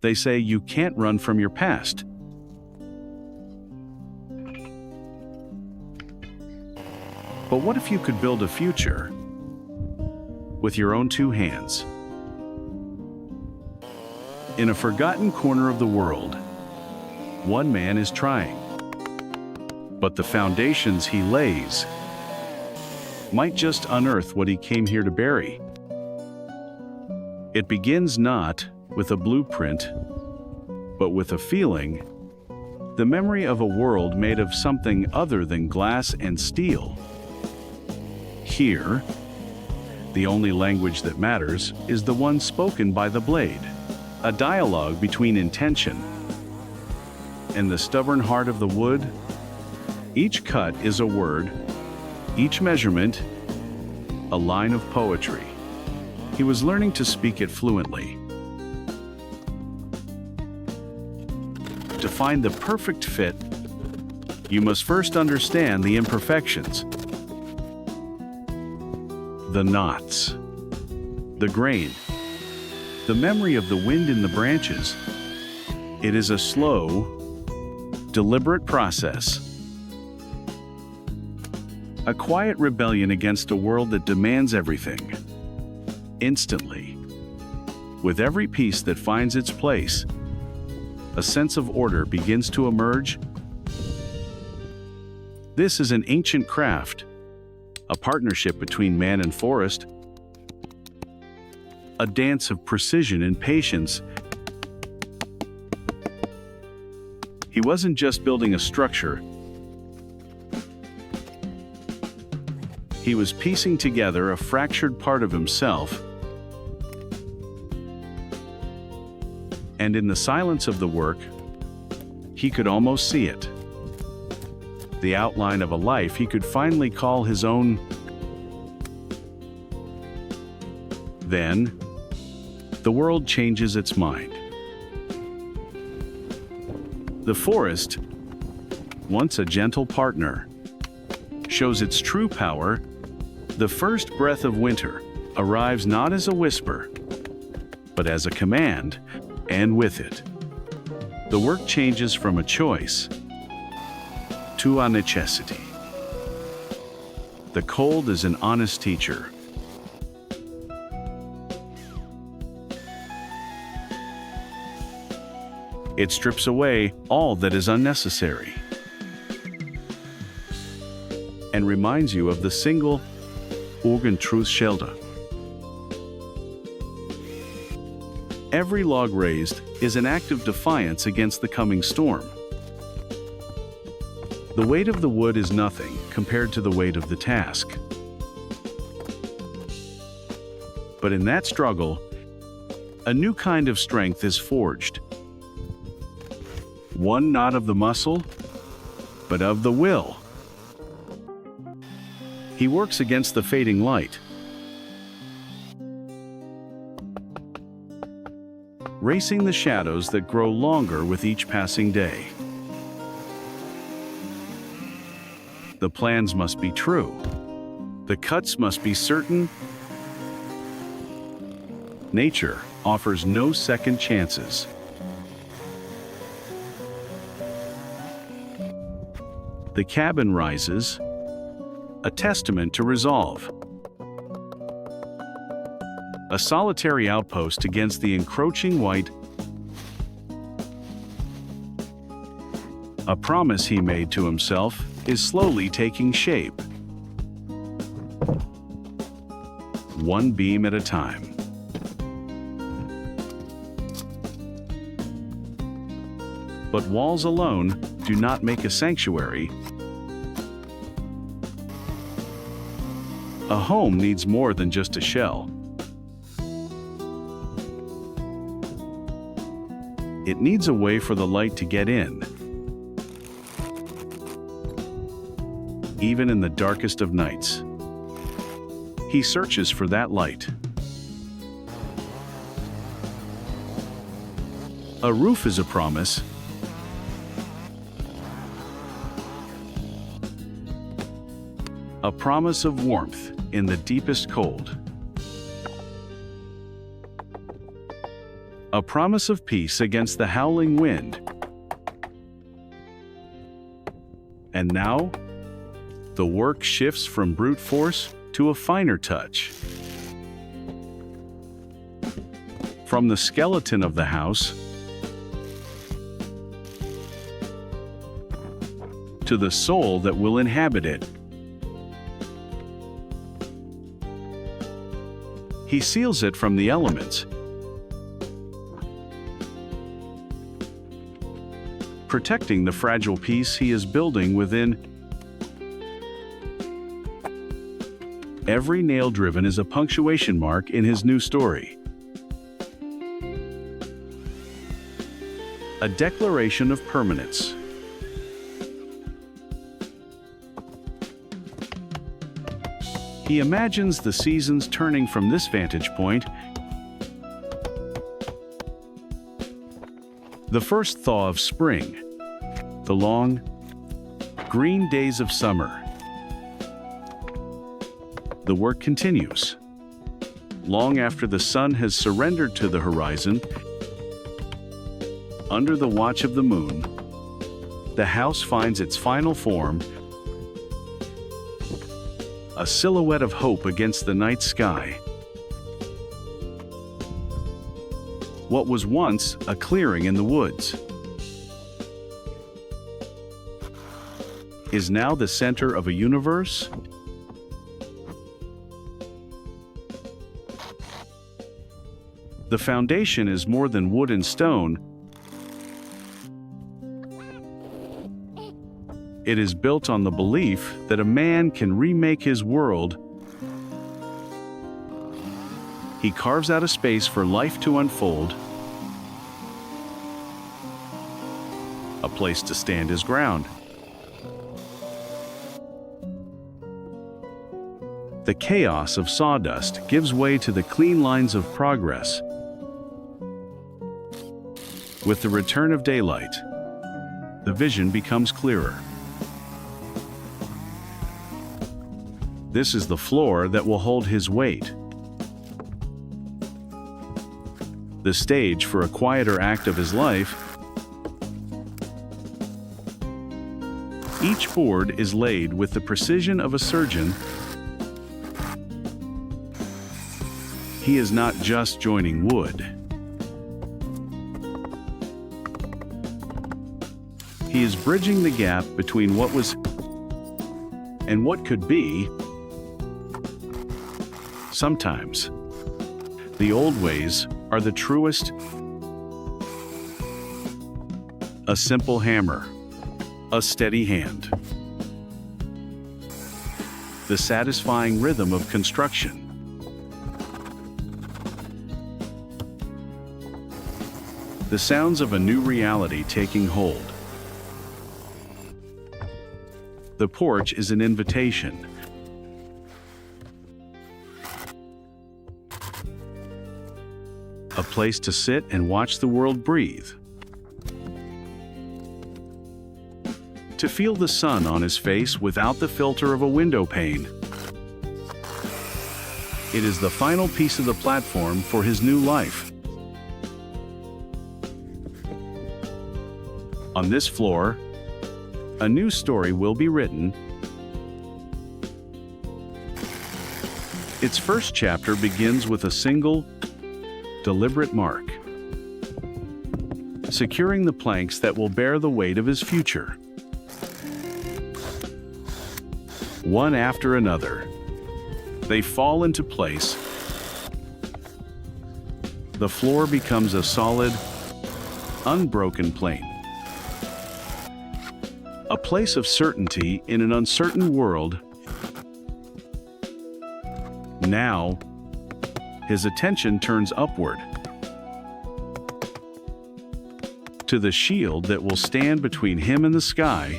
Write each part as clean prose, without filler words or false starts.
They say you can't run from your past. But what if you could build a future with your own two hands? In a forgotten corner of the world, one man is trying. But the foundations he lays might just unearth what he came here to bury. It begins not with a blueprint, but with a feeling, the memory of a world made of something other than glass and steel. Here, the only language that matters is the one spoken by the blade, a dialogue between intention and the stubborn heart of the wood. Each cut is a word, each measurement, a line of poetry. He was learning to speak it fluently. To find the perfect fit, you must first understand the imperfections, the knots, the grain, the memory of the wind in the branches. It is a slow, deliberate process. A quiet rebellion against a world that demands everything, instantly. With every piece that finds its place, a sense of order begins to emerge. This is an ancient craft, a partnership between man and forest, a dance of precision and patience. He wasn't just building a structure. He was piecing together a fractured part of himself. And in the silence of the work, he could almost see it. The outline of a life he could finally call his own. Then, the world changes its mind. The forest, once a gentle partner, shows its true power. The first breath of winter arrives not as a whisper, but as a command, and with it, the work changes from a choice to a necessity. The cold is an honest teacher. It strips away all that is unnecessary and reminds you of the single Truthschilder. Every log raised is an act of defiance against the coming storm. The weight of the wood is nothing compared to the weight of the task. But in that struggle, a new kind of strength is forged. One not of the muscle, but of the will. He works against the fading light, racing the shadows that grow longer with each passing day. The plans must be true. The cuts must be certain. Nature offers no second chances. The cabin rises, a testament to resolve. A solitary outpost against the encroaching white. A promise he made to himself is slowly taking shape. One beam at a time. But walls alone do not make a sanctuary. A home needs more than just a shell. It needs a way for the light to get in. Even in the darkest of nights, he searches for that light. A roof is a promise. A promise of warmth in the deepest cold. a promise of peace against the howling wind. And now, the work shifts from brute force to a finer touch. From the skeleton of the house to the soul that will inhabit it. He seals it from the elements, protecting the fragile piece he is building within. Every nail driven is a punctuation mark in his new story. A declaration of permanence. He imagines the seasons turning from this vantage point. The first thaw of spring, the long, green days of summer. The work continues. Long after the sun has surrendered to the horizon, under the watch of the moon, the house finds its final form, a silhouette of hope against the night sky. What was once a clearing in the woods is now the center of a universe. The foundation is more than wood and stone. It is built on the belief that a man can remake his world. He carves out a space for life to unfold, a place to stand his ground. The chaos of sawdust gives way to the clean lines of progress. With the return of daylight, the vision becomes clearer. This is the floor that will hold his weight. The stage for a quieter act of his life. Each board is laid with the precision of a surgeon. He is not just joining wood. He is bridging the gap between what was and what could be. Sometimes, the old ways are the truest. A simple hammer, a steady hand. The satisfying rhythm of construction. The sounds of a new reality taking hold. The porch is an invitation. A place to sit and watch the world breathe. To feel the sun on his face without the filter of a window pane. It is the final piece of the platform for his new life. On this floor, a new story will be written. Its first chapter begins with a single, deliberate mark, securing the planks that will bear the weight of his future. One after another, they fall into place. The floor becomes a solid, unbroken plane. A place of certainty in an uncertain world. Now, his attention turns upward to the shield that will stand between him and the sky.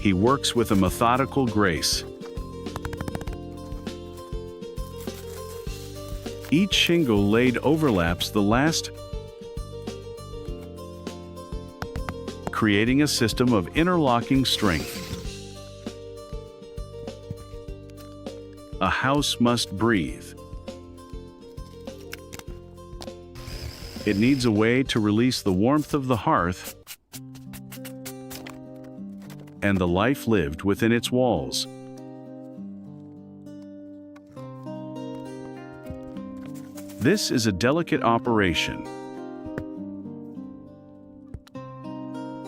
He works with a methodical grace. Each shingle laid overlaps the last, creating a system of interlocking strength. A house must breathe. It needs a way to release the warmth of the hearth and the life lived within its walls. This is a delicate operation,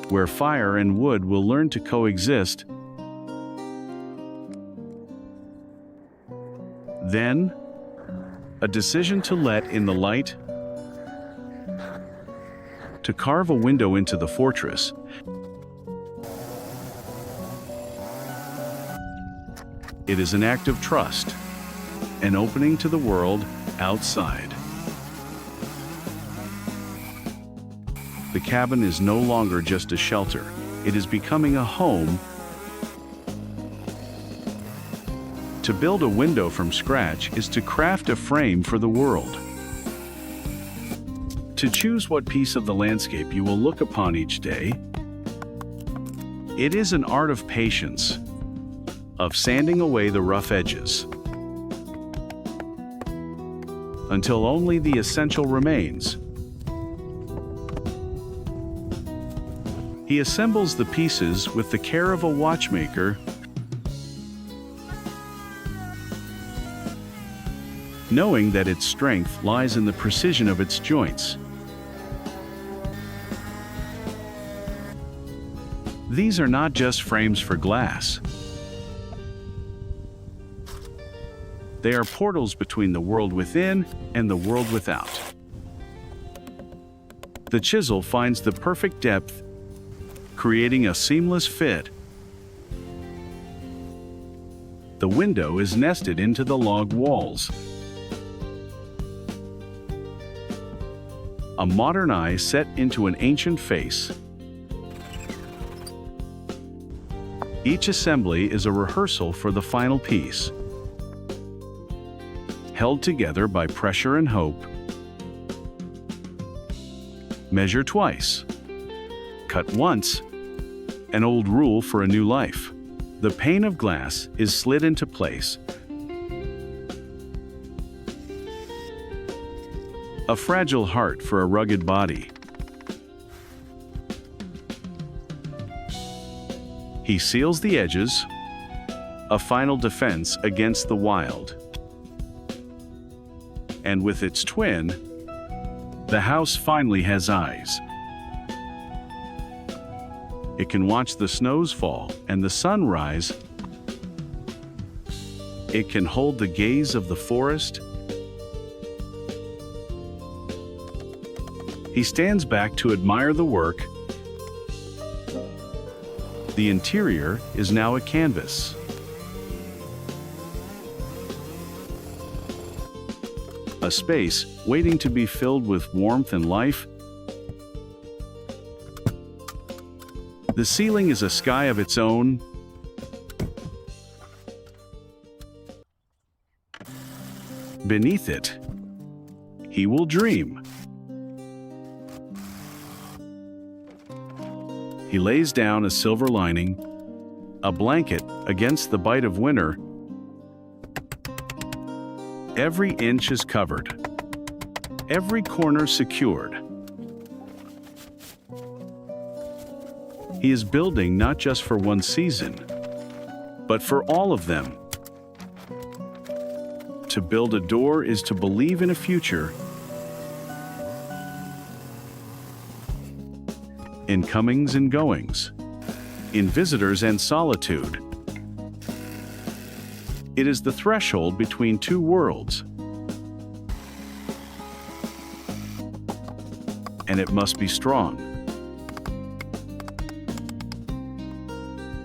where fire and wood will learn to coexist. Then, a decision to let in the light, to carve a window into the fortress. It is an act of trust, an opening to the world outside. The cabin is no longer just a shelter. It is becoming a home. To build a window from scratch is to craft a frame for the world. To choose what piece of the landscape you will look upon each day. It is an art of patience, of sanding away the rough edges, until only the essential remains. He assembles the pieces with the care of a watchmaker, knowing that its strength lies in the precision of its joints. These are not just frames for glass. They are portals between the world within and the world without. The chisel finds the perfect depth, creating a seamless fit. The window is nested into the log walls. A modern eye set into an ancient face. Each assembly is a rehearsal for the final piece, held together by pressure and hope. Measure twice, cut once, an old rule for a new life. The pane of glass is slid into place. A fragile heart for a rugged body. He seals the edges, a final defense against the wild. And with its twin, the house finally has eyes. It can watch the snows fall and the sun rise. It can hold the gaze of the forest. He stands back to admire the work. The interior is now a canvas. A space waiting to be filled with warmth and life. The ceiling is a sky of its own. Beneath it, he will dream. He lays down a silver lining, a blanket against the bite of winter. Every inch is covered, every corner secured. He is building not just for one season, but for all of them. To build a door is to believe in a future. In comings and goings, in visitors and solitude. It is the threshold between two worlds. And it must be strong.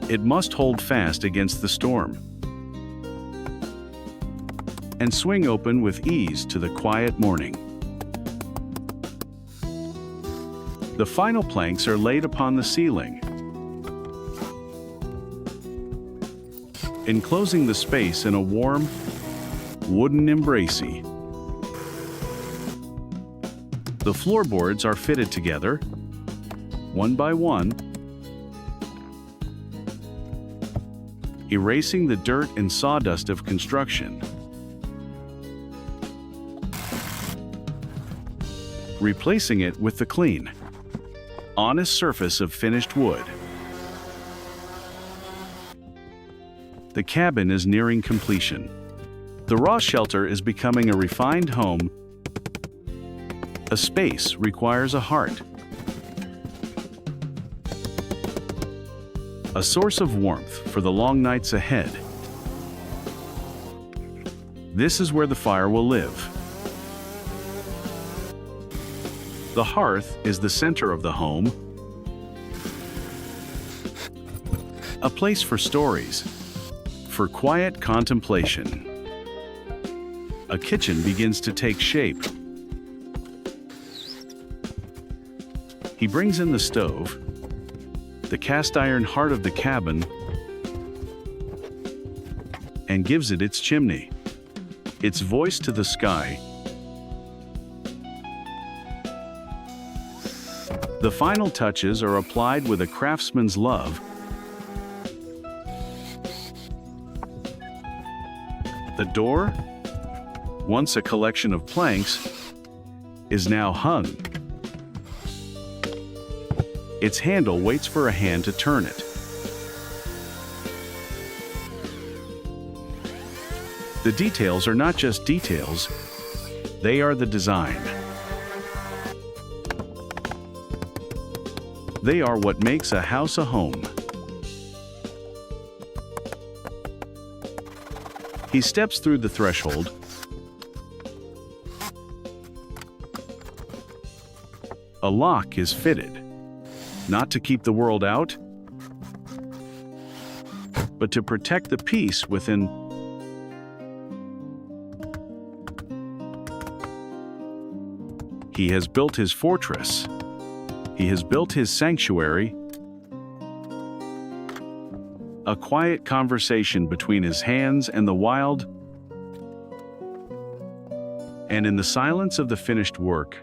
It must hold fast against the storm and swing open with ease to the quiet morning. The final planks are laid upon the ceiling, enclosing the space in a warm, wooden embrasure. The floorboards are fitted together, one by one, erasing the dirt and sawdust of construction. replacing it with the clean, honest surface of finished wood. The cabin is nearing completion. The raw shelter is becoming a refined home. A space requires a heart. A source of warmth for the long nights ahead. This is where the fire will live. The hearth is the center of the home, a place for stories, for quiet contemplation. A kitchen begins to take shape. He brings in the stove, the cast iron heart of the cabin, and gives it its chimney, its voice to the sky. The final touches are applied with a craftsman's love. The door, once a collection of planks, is now hung. Its handle waits for a hand to turn it. The details are not just details, they are the design. They are what makes a house a home. He steps through the threshold. A lock is fitted, not to keep the world out, but to protect the peace within. He has built his fortress. He has built his sanctuary, a quiet conversation between his hands and the wild. And in the silence of the finished work,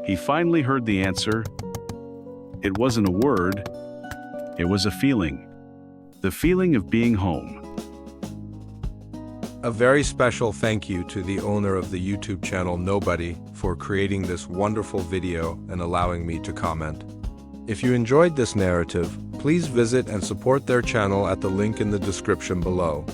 he finally heard the answer. It wasn't a word, it was a feeling. The feeling of being home. A very special thank you to the owner of the YouTube channel Nobody for creating this wonderful video and allowing me to comment. If you enjoyed this narrative, please visit and support their channel at the link in the description below.